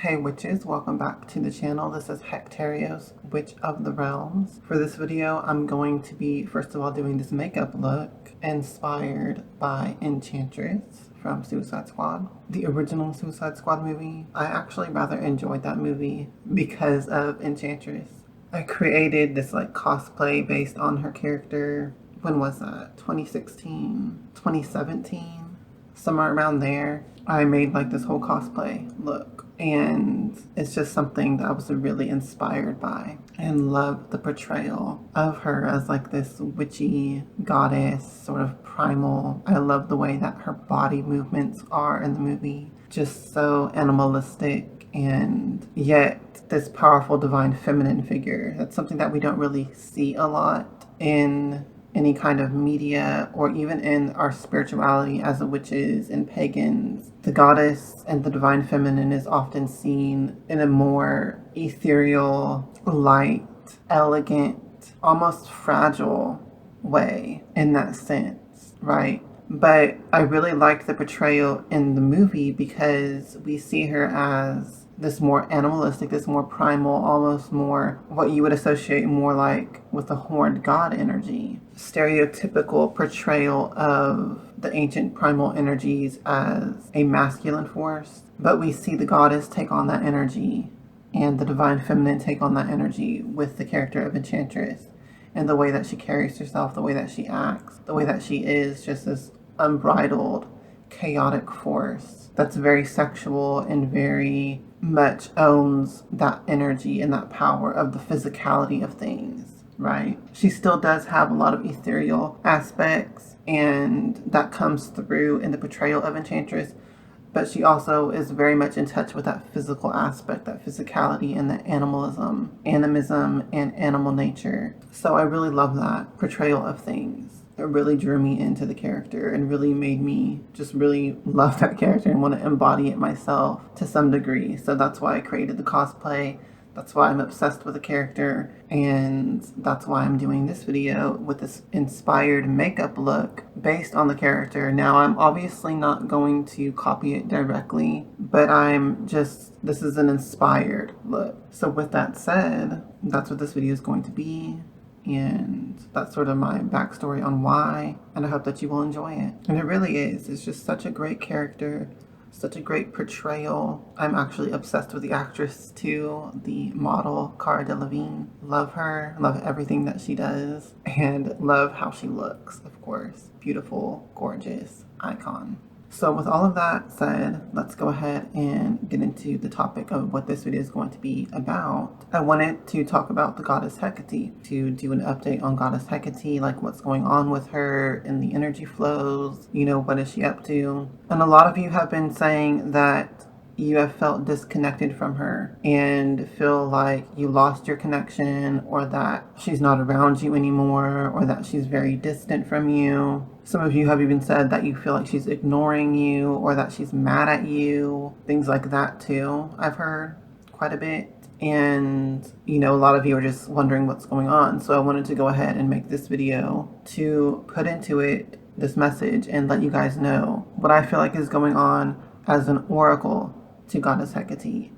Hey witches, welcome back to the channel. This is Hecate, Witch of the Realms. For this video, I'm going to be, first of all, doing this makeup look inspired by Enchantress from Suicide Squad. The original Suicide Squad movie. I actually rather enjoyed that movie because of Enchantress. I created this cosplay based on her character. When was that? 2016? 2017? Somewhere around there. I made this whole cosplay look, and it's just something that I was really inspired by and loved the portrayal of her as this witchy goddess, sort of primal. I love the way that her body movements are in the movie, just so animalistic, and yet this powerful divine feminine figure. That's something that we don't really see a lot in any kind of media or even in our spirituality as witches and pagans. The goddess and the divine feminine is often seen in a more ethereal, light, elegant, almost fragile way in that sense, right? But I really liked the portrayal in the movie because we see her as this more animalistic, this more primal, almost more what you would associate more with the horned god energy. Stereotypical portrayal of the ancient primal energies as a masculine force, but we see the goddess take on that energy and the divine feminine take on that energy with the character of Enchantress, and the way that she carries herself, the way that she acts, the way that she is just this unbridled, chaotic force that's very sexual and very much owns that energy and that power of the physicality of things, right? She still does have a lot of ethereal aspects, and that comes through in the portrayal of Enchantress, but she also is very much in touch with that physical aspect, that physicality and that animism and animal nature. So I really love that portrayal of things. It really drew me into the character and really made me just really love that character and want to embody it myself to some degree. So that's why I created the cosplay. That's why I'm obsessed with the character, and that's why I'm doing this video with this inspired makeup look based on the character. Now, I'm obviously not going to copy it directly, but this is an inspired look. So with that said, that's what this video is going to be. And that's sort of my backstory on why, and I hope that you will enjoy it. And it really is. It's just such a great character, such a great portrayal. I'm actually obsessed with the actress too, the model, Cara Delevingne. Love her, love everything that she does, and love how she looks, of course. Beautiful, gorgeous, icon. So with all of that said, let's go ahead and get into the topic of what this video is going to be about. I wanted to talk about the goddess Hecate, to do an update on goddess Hecate, what's going on with her in the energy flows, what is she up to? And a lot of you have been saying that you have felt disconnected from her and feel like you lost your connection, or that she's not around you anymore, or that she's very distant from you. Some of you have even said that you feel like she's ignoring you, or that she's mad at you. Things like that too, I've heard quite a bit. And, a lot of you are just wondering what's going on. So I wanted to go ahead and make this video to put into it this message and let you guys know what I feel like is going on as an oracle to goddess Hecate,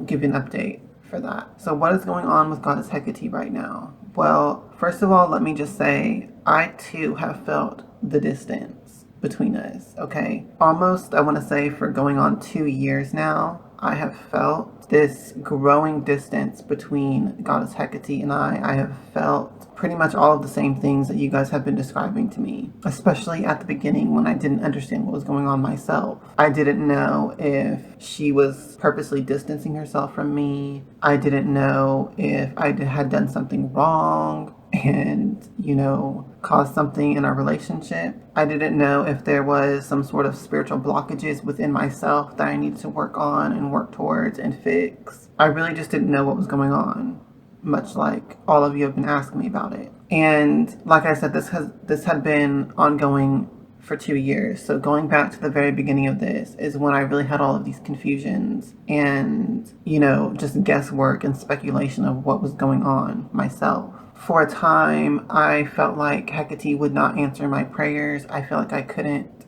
give an update for that. So what is going on with goddess Hecate right now? Well, first of all, let me just say, I too have felt the distance between us, okay? Almost, I want to say, for going on 2 years now, I have felt this growing distance between goddess Hecate and I have felt pretty much all of the same things that you guys have been describing to me, especially at the beginning when I didn't understand what was going on myself. I didn't know if she was purposely distancing herself from me. I didn't know if I had done something wrong and, caused something in our relationship. I didn't know if there was some sort of spiritual blockages within myself that I needed to work on and work towards and fix. I really just didn't know what was going on, much like all of you have been asking me about it. And like I said, this had been ongoing for 2 years. So going back to the very beginning of this is when I really had all of these confusions and, just guesswork and speculation of what was going on myself. For a time, I felt like Hecate would not answer my prayers. I felt like I couldn't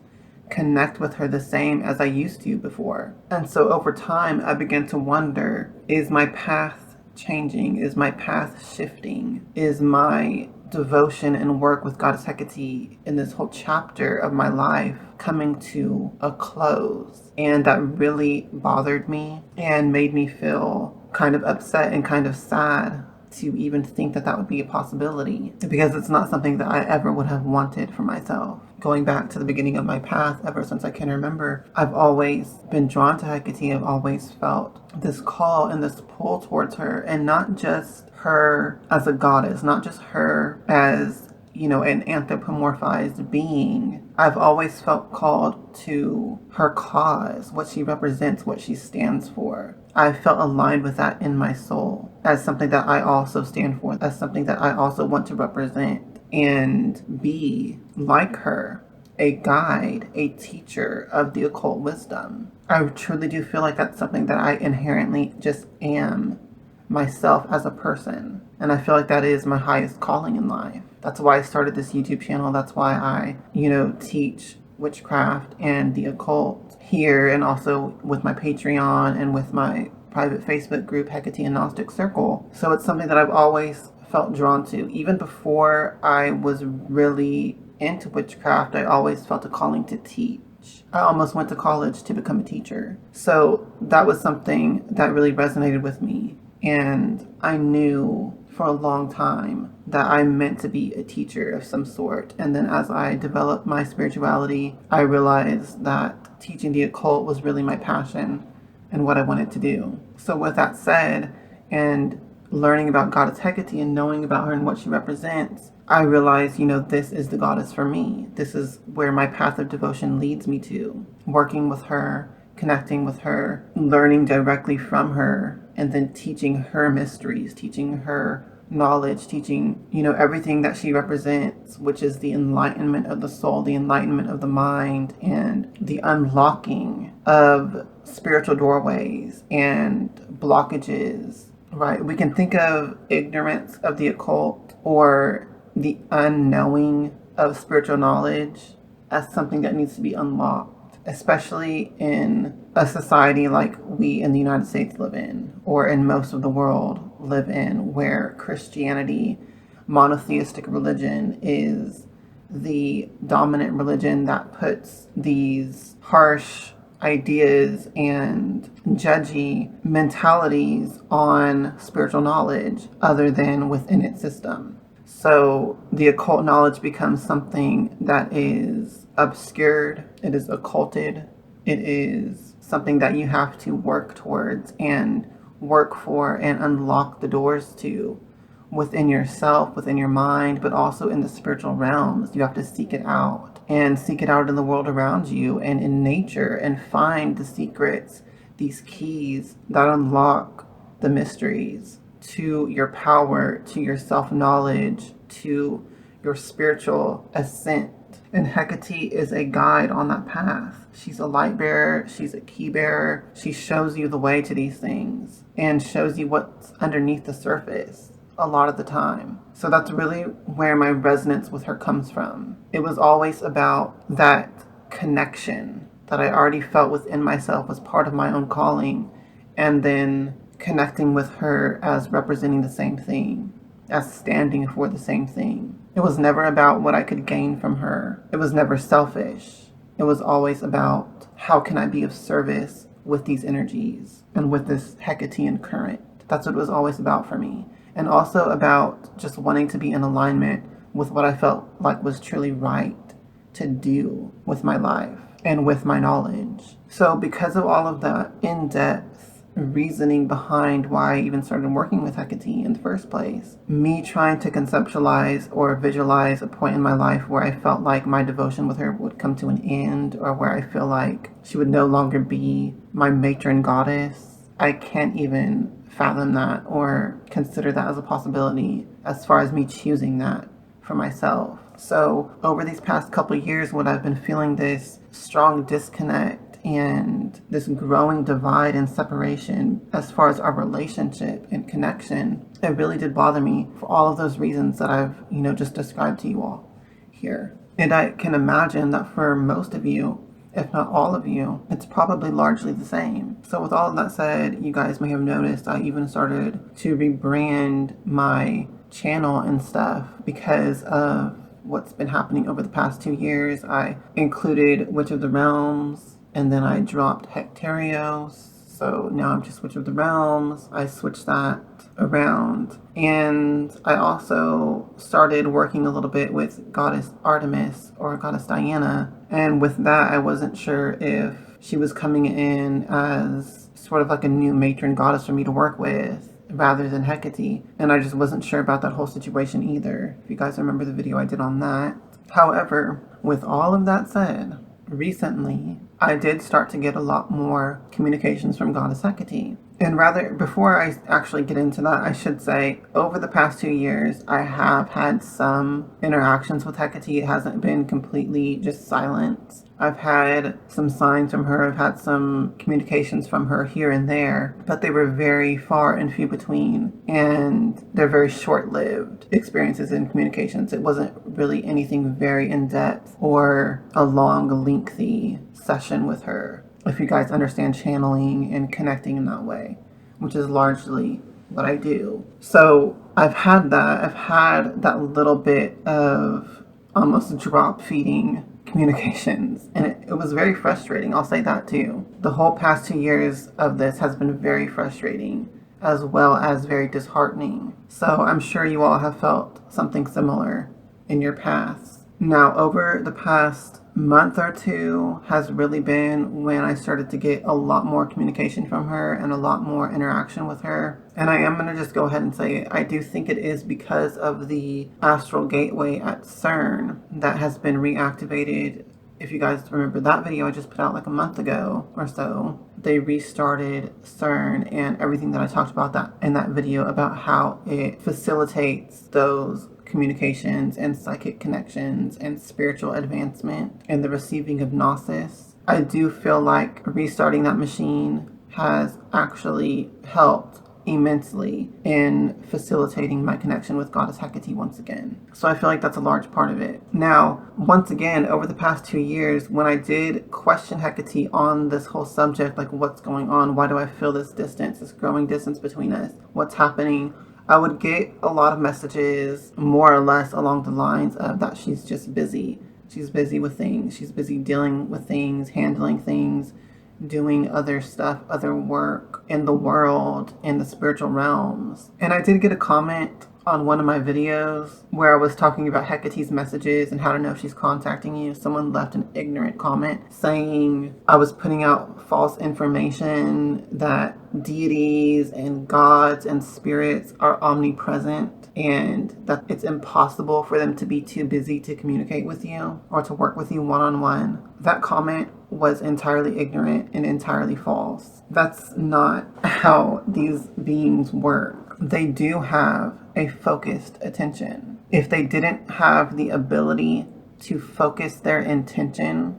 connect with her the same as I used to before. And so over time, I began to wonder, is my path changing? Is my path shifting? Is my devotion and work with Goddess Hecate in this whole chapter of my life coming to a close? And that really bothered me and made me feel kind of upset and kind of sad to even think that that would be a possibility, because it's not something that I ever would have wanted for myself. Going back to the beginning of my path, ever since I can remember, I've always been drawn to Hecate. I've always felt this call and this pull towards her, and not just her as a goddess, not just her as, you know, an anthropomorphized being. I've always felt called to her cause, what she represents, what she stands for. I felt aligned with that in my soul as something that I also stand for, as something that I also want to represent and be like her, a guide, a teacher of the occult wisdom. I truly do feel like that's something that I inherently just am myself as a person. And I feel like that is my highest calling in life. That's why I started this YouTube channel. That's why I, teach witchcraft and the occult here, and also with my Patreon and with my private Facebook group, Hecate and Gnostic Circle. So it's something that I've always felt drawn to. Even before I was really into witchcraft, I always felt a calling to teach. I almost went to college to become a teacher. So that was something that really resonated with me. And I knew for a long time that I meant to be a teacher of some sort. And then as I developed my spirituality, I realized that teaching the occult was really my passion and what I wanted to do. So with that said, and learning about Goddess Hecate and knowing about her and what she represents, I realized, this is the goddess for me. This is where my path of devotion leads me to. Working with her, connecting with her, learning directly from her, and then teaching her mysteries, teaching her knowledge, teaching, everything that she represents, which is the enlightenment of the soul, the enlightenment of the mind, and the unlocking of spiritual doorways and blockages, right? We can think of ignorance of the occult or the unknowing of spiritual knowledge as something that needs to be unlocked, especially in a society like we in the United States live in, or in most of the world live in, where Christianity, monotheistic religion, is the dominant religion that puts these harsh ideas and judgy mentalities on spiritual knowledge other than within its system. So the occult knowledge becomes something that is obscured, it is occulted, it is something that you have to work towards and work for and unlock the doors to within yourself, within your mind, but also in the spiritual realms. You have to seek it out, and seek it out in the world around you and in nature, and find the secrets, these keys that unlock the mysteries to your power, to your self-knowledge, to your spiritual ascent. And Hecate is a guide on that path. She's a light bearer. She's a key bearer. She shows you the way to these things and shows you what's underneath the surface a lot of the time. So that's really where my resonance with her comes from. It was always about that connection that I already felt within myself was part of my own calling, and then connecting with her as representing the same thing, as standing for the same thing. It was never about what I could gain from her. It was never selfish. It was always about how can I be of service with these energies and with this Hecatean current. That's what it was always about for me. And also about just wanting to be in alignment with what I felt like was truly right to do with my life and with my knowledge. So because of all of that in-depth reasoning behind why I even started working with Hecate in the first place, me trying to conceptualize or visualize a point in my life where I felt like my devotion with her would come to an end, or where I feel like she would no longer be my matron goddess, I can't even fathom that or consider that as a possibility as far as me choosing that for myself. So over these past couple of years, when I've been feeling this strong disconnect and this growing divide and separation as far as our relationship and connection, it really did bother me for all of those reasons that I've, just described to you all here. And I can imagine that for most of you, if not all of you, it's probably largely the same. So with all of that said, you guys may have noticed I even started to rebrand my channel and stuff because of what's been happening over the past 2 years. I included Witch of the Realms, and then I dropped Hecterios. So now I'm just Witch of the Realms. I switched that around. And I also started working a little bit with Goddess Artemis or Goddess Diana. And with that, I wasn't sure if she was coming in as sort of like a new matron goddess for me to work with rather than Hecate. And I just wasn't sure about that whole situation either, if you guys remember the video I did on that. However, with all of that said, recently I did start to get a lot more communications from Goddess Hecate. And rather, before I actually get into that, I should say, over the past 2 years, I have had some interactions with Hecate. It hasn't been completely just silence. I've had some signs from her. I've had some communications from her here and there, but they were very far and few between, and they're very short-lived experiences in communications. It wasn't really anything very in-depth or a long, lengthy session with her, if you guys understand channeling and connecting in that way, which is largely what I do. So I've had that little bit of almost drop feeding communications, and it was very frustrating. I'll say that too. The whole past 2 years of this has been very frustrating as well as very disheartening. So I'm sure you all have felt something similar in your past. Now, over the past month or two has really been when I started to get a lot more communication from her and a lot more interaction with her. And I am going to just go ahead and say I do think it is because of the astral gateway at CERN that has been reactivated. If you guys remember that video I just put out like a month ago or so, they restarted CERN and everything that I talked about that in that video about how it facilitates those communications and psychic connections and spiritual advancement and the receiving of gnosis. I do feel like restarting that machine has actually helped immensely in facilitating my connection with Goddess Hecate once again. So I feel like that's a large part of it. Now, once again, over the past 2 years, when I did question Hecate on this whole subject, like what's going on, why do I feel this distance, this growing distance between us, what's happening, I would get a lot of messages more or less along the lines of that she's just busy. She's busy with things. She's busy dealing with things, handling things, doing other stuff, other work in the world, in the spiritual realms. And I did get a comment on one of my videos where I was talking about Hecate's messages and how to know if she's contacting you. Someone left an ignorant comment saying I was putting out false information, that deities and gods and spirits are omnipresent and that it's impossible for them to be too busy to communicate with you or to work with you one-on-one. That comment was entirely ignorant and entirely false. That's not how these beings work. They do have a focused attention. If they didn't have the ability to focus their intention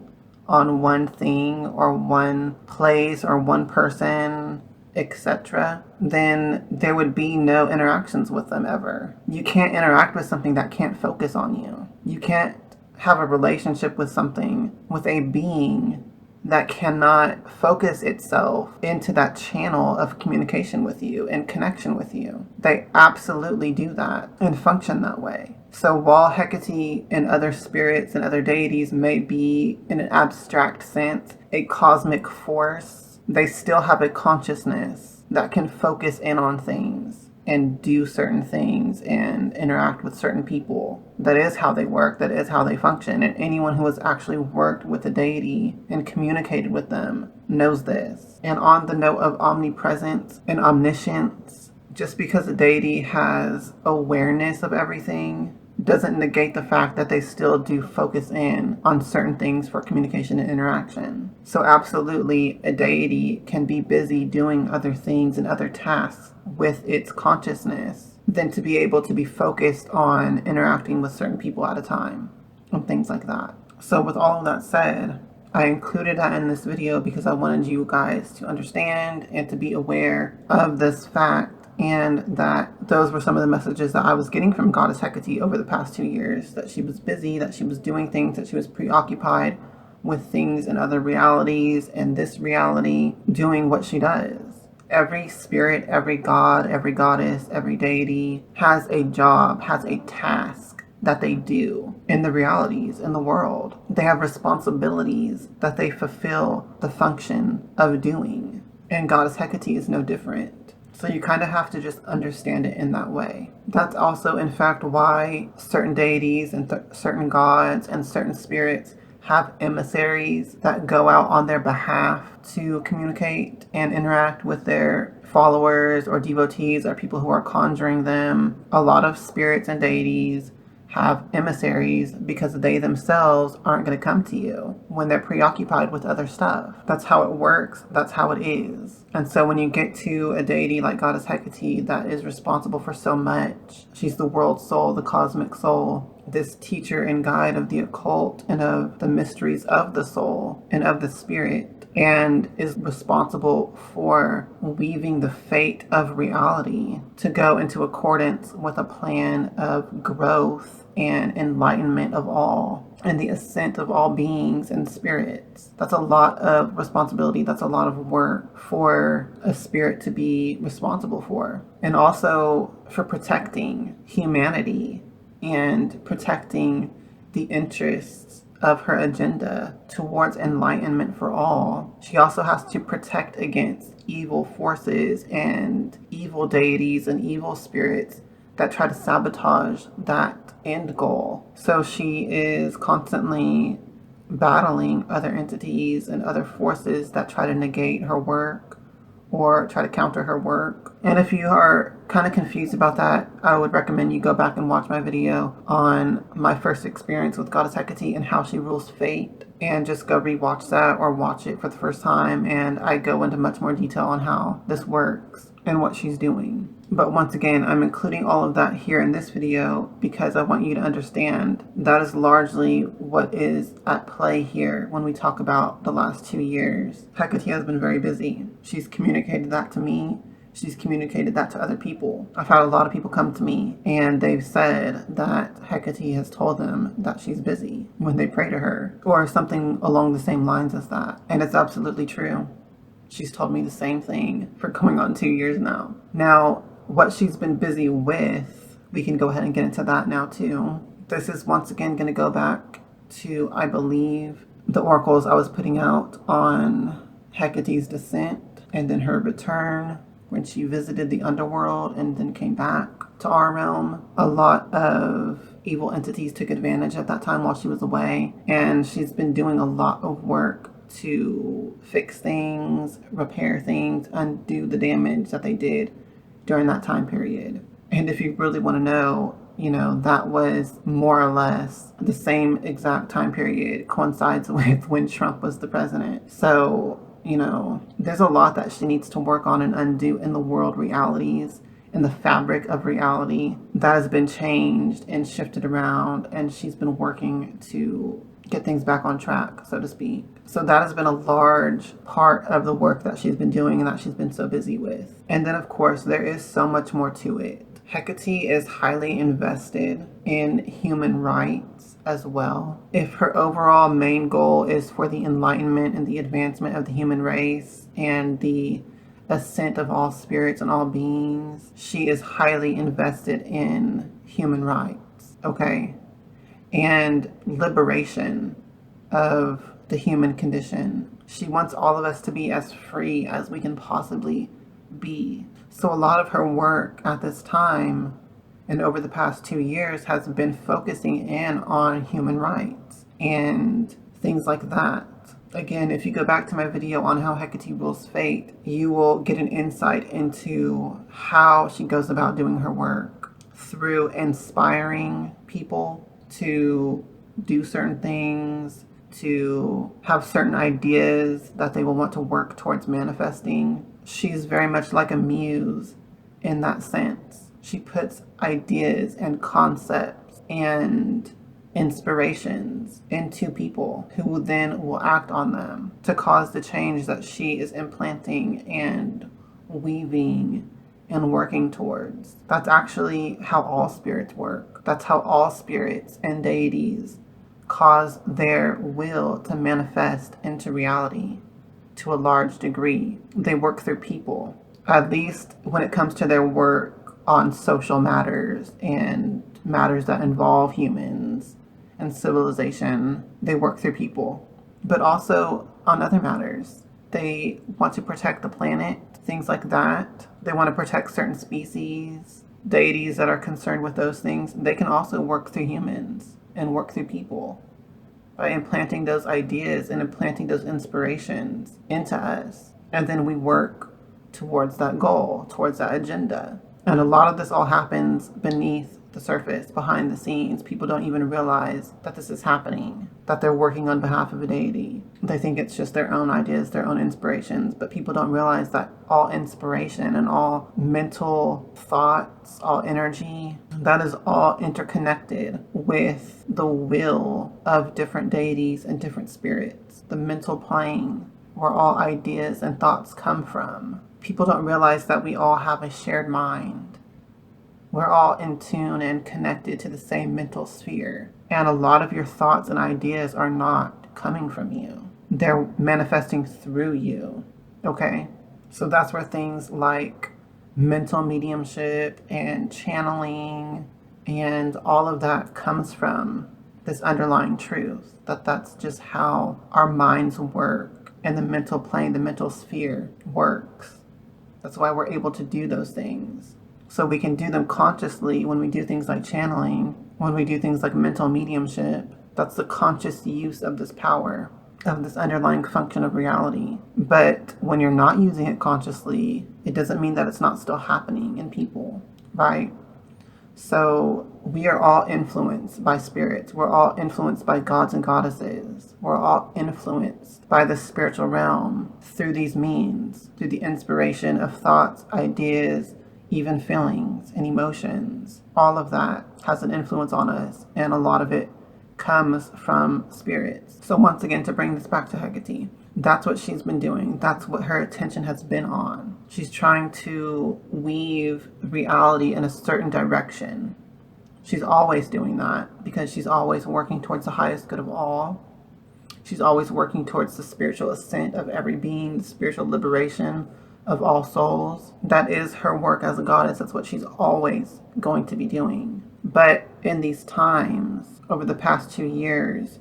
on one thing or one place or one person, etc., then there would be no interactions with them ever. You can't interact with something that can't focus on you. You can't have a relationship with something, with a being that cannot focus itself into that channel of communication with you and connection with you. They absolutely do that and function that way. So while Hecate and other spirits and other deities may be, in an abstract sense, a cosmic force, they still have a consciousness that can focus in on things and do certain things and interact with certain people. That is how they work. That is how they function. And anyone who has actually worked with a deity and communicated with them knows this. And on the note of omnipresence and omniscience, just because a deity has awareness of everything doesn't negate the fact that they still do focus in on certain things for communication and interaction. So absolutely, a deity can be busy doing other things and other tasks with its consciousness than to be able to be focused on interacting with certain people at a time and things like that. So with all of that said, I included that in this video because I wanted you guys to understand and to be aware of this fact, and that those were some of the messages that I was getting from Goddess Hecate over the past 2 years, that she was busy, that she was doing things, that she was preoccupied with things in other realities and this reality doing what she does. Every spirit, every god, every goddess, every deity has a job, has a task that they do in the realities, in the world. They have responsibilities that they fulfill the function of doing. And Goddess Hecate is no different. So you kind of have to just understand it in that way. That's also, in fact, why certain deities and certain gods and certain spirits have emissaries that go out on their behalf to communicate and interact with their followers or devotees or people who are conjuring them. A lot of spirits and deities have emissaries because they themselves aren't going to come to you when they're preoccupied with other stuff. That's how it works. That's how it is. And so when you get to a deity like Goddess Hecate that is responsible for so much, she's the world soul, the cosmic soul, this teacher and guide of the occult and of the mysteries of the soul and of the spirit, and is responsible for weaving the fate of reality to go into accordance with a plan of growth and enlightenment of all and the ascent of all beings and spirits. That's a lot of responsibility. That's a lot of work for a spirit to be responsible for. And also for protecting humanity and protecting the interests of her agenda towards enlightenment for all. She also has to protect against evil forces and evil deities and evil spirits that try to sabotage that end goal. So she is constantly battling other entities and other forces that try to negate her work or try to counter her work. And if you are kind of confused about that, I would recommend you go back and watch my video on my first experience with Goddess Hecate and how she rules fate, and just go rewatch that or watch it for the first time, and I go into much more detail on how this works and what she's doing. But once again, I'm including all of that here in this video because I want you to understand that is largely what is at play here when we talk about the last 2 years. Hecate has been very busy. She's communicated that to me. She's communicated that to other people. I've had a lot of people come to me and they've said that Hecate has told them that she's busy when they pray to her, or something along the same lines as that. And it's absolutely true. She's told me the same thing for going on 2 years now. Now, what she's been busy with, we can go ahead and get into that now too. This is once again going to go back to, I believe, the oracles I was putting out on Hecate's descent and then her return when she visited the underworld and then came back to our realm. A lot of evil entities took advantage at that time while she was away, and she's been doing a lot of work to fix things, repair things, undo the damage that they did during that time period. And if you really want to know, that was more or less the same exact time period coincides with when Trump was the president. So, there's a lot that she needs to work on and undo in the world realities, in the fabric of reality that has been changed and shifted around, and she's been working to get things back on track, so to speak. So that has been a large part of the work that she's been doing and that she's been so busy with. And then, of course, there is so much more to it. Hecate is highly invested in human rights as well. If her overall main goal is for the enlightenment and the advancement of the human race and the ascent of all spirits and all beings, she is highly invested in human rights, okay? And liberation of the human condition. She wants all of us to be as free as we can possibly be. So a lot of her work at this time and over the past 2 years has been focusing in on human rights and things like that. Again, if you go back to my video on how Hecate rules fate, you will get an insight into how she goes about doing her work through inspiring people to do certain things, to have certain ideas that they will want to work towards manifesting. She's very much like a muse in that sense. She puts ideas and concepts and inspirations into people who then will act on them to cause the change that she is implanting and weaving and working towards. That's actually how all spirits work. That's how all spirits and deities cause their will to manifest into reality to a large degree. They work through people, at least when it comes to their work on social matters and matters that involve humans and civilization. They work through people, but also on other matters. They want to protect the planet, things like that. They want to protect certain species, deities that are concerned with those things. They can also work through humans and work through people by implanting those ideas and implanting those inspirations into us. And then we work towards that goal, towards that agenda. And a lot of this all happens beneath the surface, behind the scenes. People don't even realize that this is happening, that they're working on behalf of a deity. They think it's just their own ideas, their own inspirations, but people don't realize that all inspiration and all mental thoughts, all energy, that is all interconnected with the will of different deities and different spirits. The mental plane where all ideas and thoughts come from. People don't realize that we all have a shared mind. We're all in tune and connected to the same mental sphere. And a lot of your thoughts and ideas are not coming from you. They're manifesting through you. Okay? So that's where things like mental mediumship and channeling and all of that comes from, this underlying truth. That's just how our minds work and the mental plane, the mental sphere works. That's why we're able to do those things. So we can do them consciously when we do things like channeling, when we do things like mental mediumship. That's the conscious use of this power, of this underlying function of reality. But when you're not using it consciously, it doesn't mean that it's not still happening in people, right? So we are all influenced by spirits. We're all influenced by gods and goddesses. We're all influenced by the spiritual realm through these means, through the inspiration of thoughts, ideas, even feelings and emotions. All of that has an influence on us, and a lot of it comes from spirits. So once again, to bring this back to Hecate, that's what she's been doing. That's what her attention has been on. She's trying to weave reality in a certain direction. She's always doing that because she's always working towards the highest good of all. She's always working towards the spiritual ascent of every being, the spiritual liberation of all souls. That is her work as a goddess. That's what she's always going to be doing. But in these times, over the past 2 years,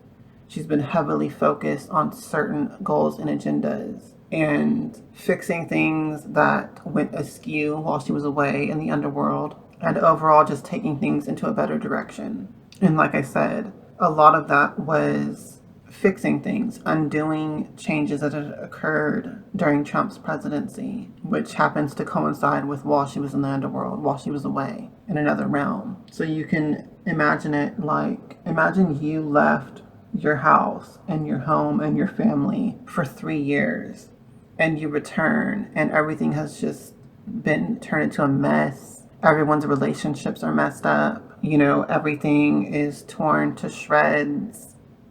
she's been heavily focused on certain goals and agendas and fixing things that went askew while she was away in the underworld, and overall just taking things into a better direction. And like I said, a lot of that was fixing things, undoing changes that had occurred during Trump's presidency, which happens to coincide with while she was in the underworld, while she was away in another realm. So you can imagine it like, imagine you left your house and your home and your family for 3 years and you return and everything has just been turned into a mess. Everyone's relationships are messed up. You know, everything is torn to shreds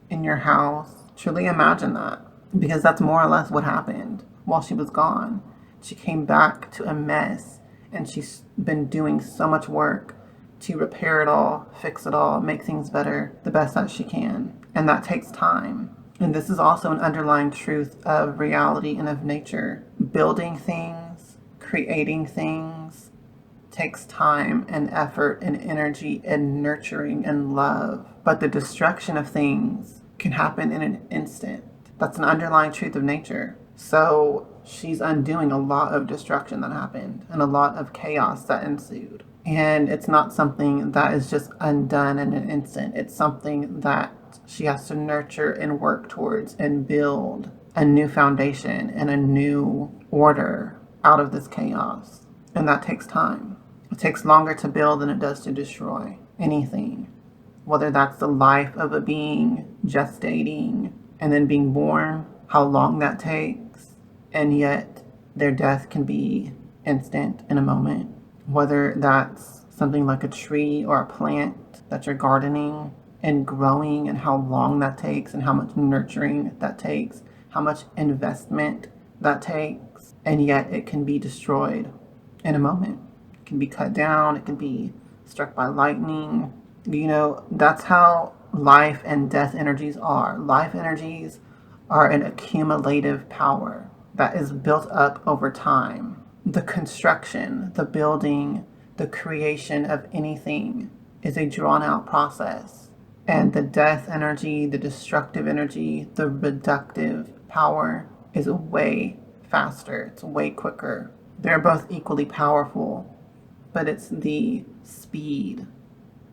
in your house. Truly imagine that, because that's more or less what happened while she was gone. She came back to a mess, and she's been doing so much work to repair it all, fix it all, make things better the best that she can. And that takes time. And this is also an underlying truth of reality and of nature. Building things, creating things takes time and effort and energy and nurturing and love. But the destruction of things can happen in an instant. That's an underlying truth of nature. So she's undoing a lot of destruction that happened and a lot of chaos that ensued. And it's not something that is just undone in an instant. It's something that she has to nurture and work towards and build a new foundation and a new order out of this chaos. And that takes time. It takes longer to build than it does to destroy anything. Whether that's the life of a being gestating and then being born, how long that takes, and yet their death can be instant in a moment. Whether that's something like a tree or a plant that you're gardening and growing, and how long that takes and how much nurturing that takes, how much investment that takes, and yet it can be destroyed in a moment. It can be cut down, it can be struck by lightning. You know, that's how life and death energies are. Life energies are an accumulative power that is built up over time. The construction, the building, the creation of anything is a drawn out process. And the death energy, the destructive energy, the reductive power is way faster. It's way quicker. They're both equally powerful, but it's the speed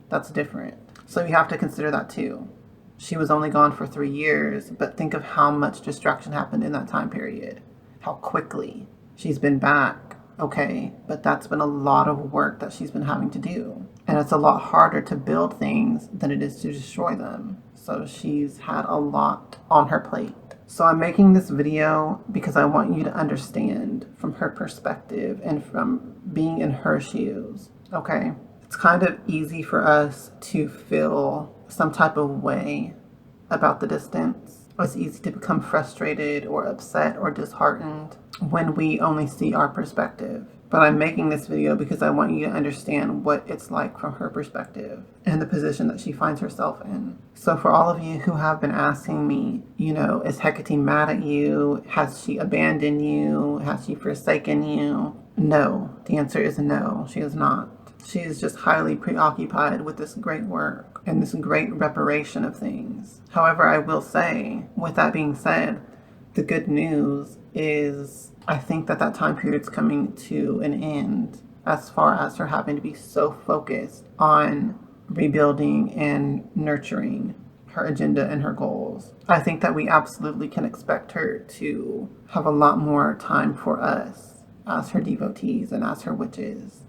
that's different. So you have to consider that too. She was only gone for 3 years, but think of how much destruction happened in that time period. How quickly. She's been back, okay, but that's been a lot of work that she's been having to do. And it's a lot harder to build things than it is to destroy them. So she's had a lot on her plate. So I'm making this video because I want you to understand from her perspective and from being in her shoes, okay? It's kind of easy for us to feel some type of way about the distance. It's easy to become frustrated or upset or disheartened when we only see our perspective. But I'm making this video because I want you to understand what it's like from her perspective and the position that she finds herself in. So for all of you who have been asking me, is Hecate mad at you? Has she abandoned you? Has she forsaken you? No. The answer is no, she is not. She is just highly preoccupied with this great work and this great reparation of things. However, I will say, with that being said, the good news is I think that time period is coming to an end as far as her having to be so focused on rebuilding and nurturing her agenda and her goals. I think that we absolutely can expect her to have a lot more time for us as her devotees and as her witches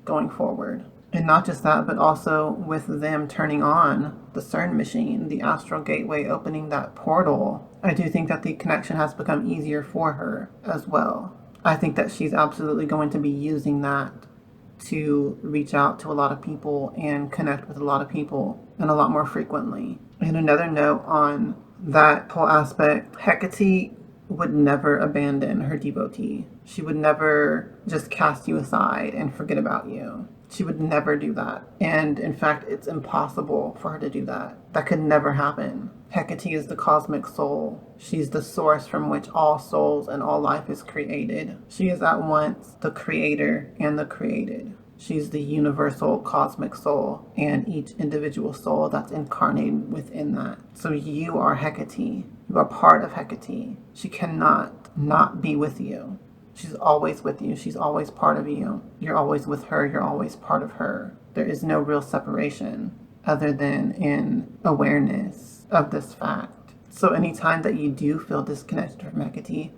going forward. And not just that, but also with them turning on the CERN machine, the astral gateway, opening that portal, I do think that the connection has become easier for her as well. I think that she's absolutely going to be using that to reach out to a lot of people and connect with a lot of people and a lot more frequently. And another note on that whole aspect, Hecate would never abandon her devotee. She would never just cast you aside and forget about you. She would never do that. And in fact, it's impossible for her to do that. That could never happen. Hecate is the cosmic soul. She's the source from which all souls and all life is created. She is at once the creator and the created. She's the universal cosmic soul and each individual soul that's incarnated within that. So you are Hecate. You are part of Hecate. She cannot not be with you. She's always with you. She's always part of you. You're always with her. You're always part of her. There is no real separation other than in awareness of this fact. So anytime that you do feel disconnected from Hecate,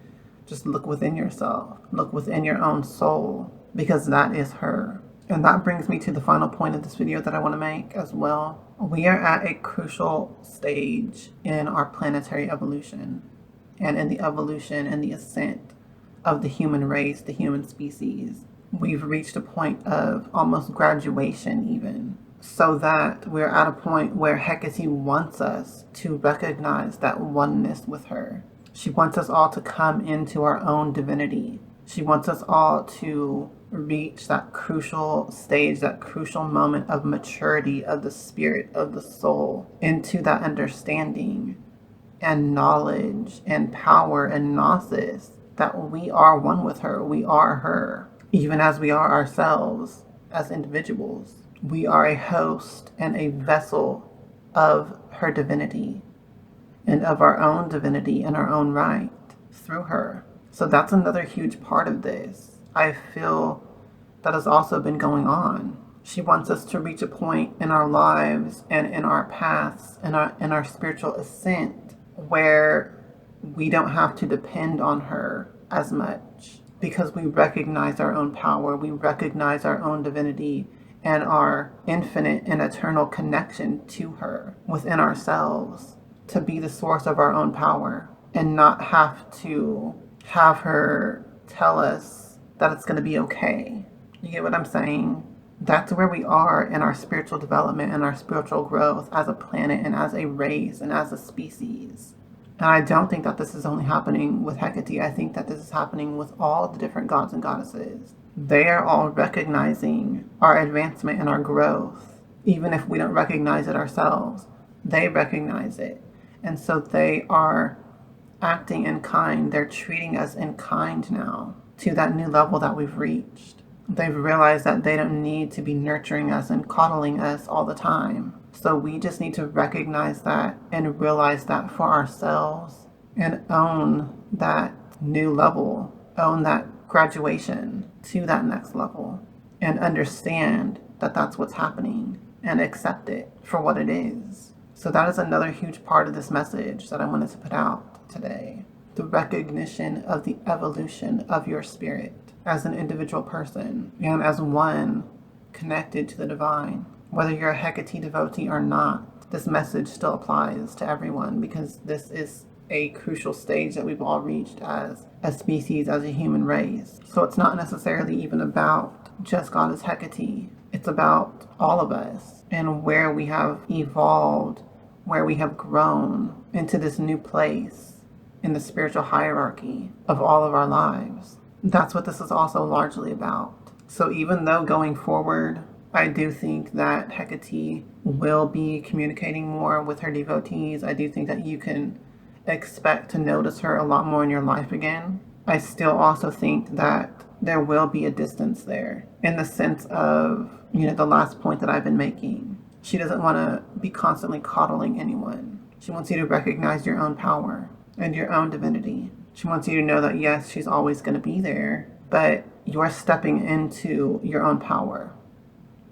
just look within yourself. Look within your own soul, because that is her. And that brings me to the final point of this video that I want to make as well. We are at a crucial stage in our planetary evolution and in the evolution and the ascent of the human race, the human species. We've reached a point of almost graduation even, so that we're at a point where Hecate wants us to recognize that oneness with her. She wants us all to come into our own divinity. She wants us all to reach that crucial stage, that crucial moment of maturity of the spirit, of the soul, into that understanding and knowledge and power and gnosis that we are one with her. We are her, even as we are ourselves as individuals. We are a host and a vessel of her divinity and of our own divinity in our own right through her. So that's another huge part of this. I feel that has also been going on. She wants us to reach a point in our lives and in our paths and in our spiritual ascent where we don't have to depend on her as much, because we recognize our own power, we recognize our own divinity and our infinite and eternal connection to her within ourselves to be the source of our own power and not have to have her tell us that it's going to be okay. You get what I'm saying? That's where we are in our spiritual development and our spiritual growth as a planet and as a race and as a species. And I don't think that this is only happening with Hecate. I think that this is happening with all the different gods and goddesses. They are all recognizing our advancement and our growth, even if we don't recognize it ourselves. they recognize it. And so they are acting in kind. They're treating us in kind now to that new level that we've reached. They've realized that they don't need to be nurturing us and coddling us all the time. So we just need to recognize that and realize that for ourselves and own that new level, own that graduation to that next level, and understand that that's what's happening and accept it for what it is. So that is another huge part of this message that I wanted to put out today. The recognition of the evolution of your spirit as an individual person and as one connected to the divine. Whether you're a Hecate devotee or not, this message still applies to everyone because this is a crucial stage that we've all reached as a species, as a human race. So it's not necessarily even about just Goddess Hecate. It's about all of us and where we have evolved, where we have grown into this new place in the spiritual hierarchy of all of our lives. That's what this is also largely about. So even though going forward, I do think that Hecate will be communicating more with her devotees. I do think that you can expect to notice her a lot more in your life again. I still also think that there will be a distance there in the sense of, the last point that I've been making. She doesn't want to be constantly coddling anyone. She wants you to recognize your own power and your own divinity. She wants you to know that yes, she's always going to be there, but you're stepping into your own power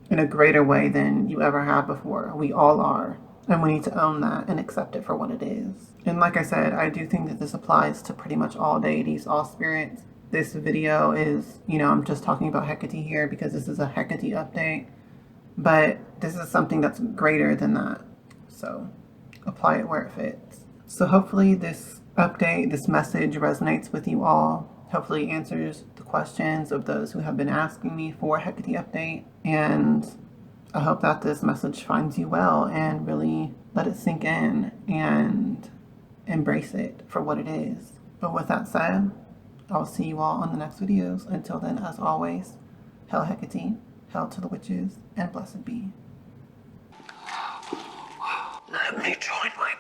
in a greater way than you ever have before. We all are. And we need to own that and accept it for what it is. And like I said, I do think that this applies to pretty much all deities, all spirits. This video is, I'm just talking about Hecate here because this is a Hecate update. But this is something that's greater than that. So apply it where it fits. So hopefully this update, this message resonates with you all. Hopefully answers the questions of those who have been asking me for a Hecate update. And I hope that this message finds you well and really let it sink in and embrace it for what it is. But with that said, I'll see you all on the next videos. Until then, as always, Hail Hecate, hail to the witches, and blessed be. Let me join my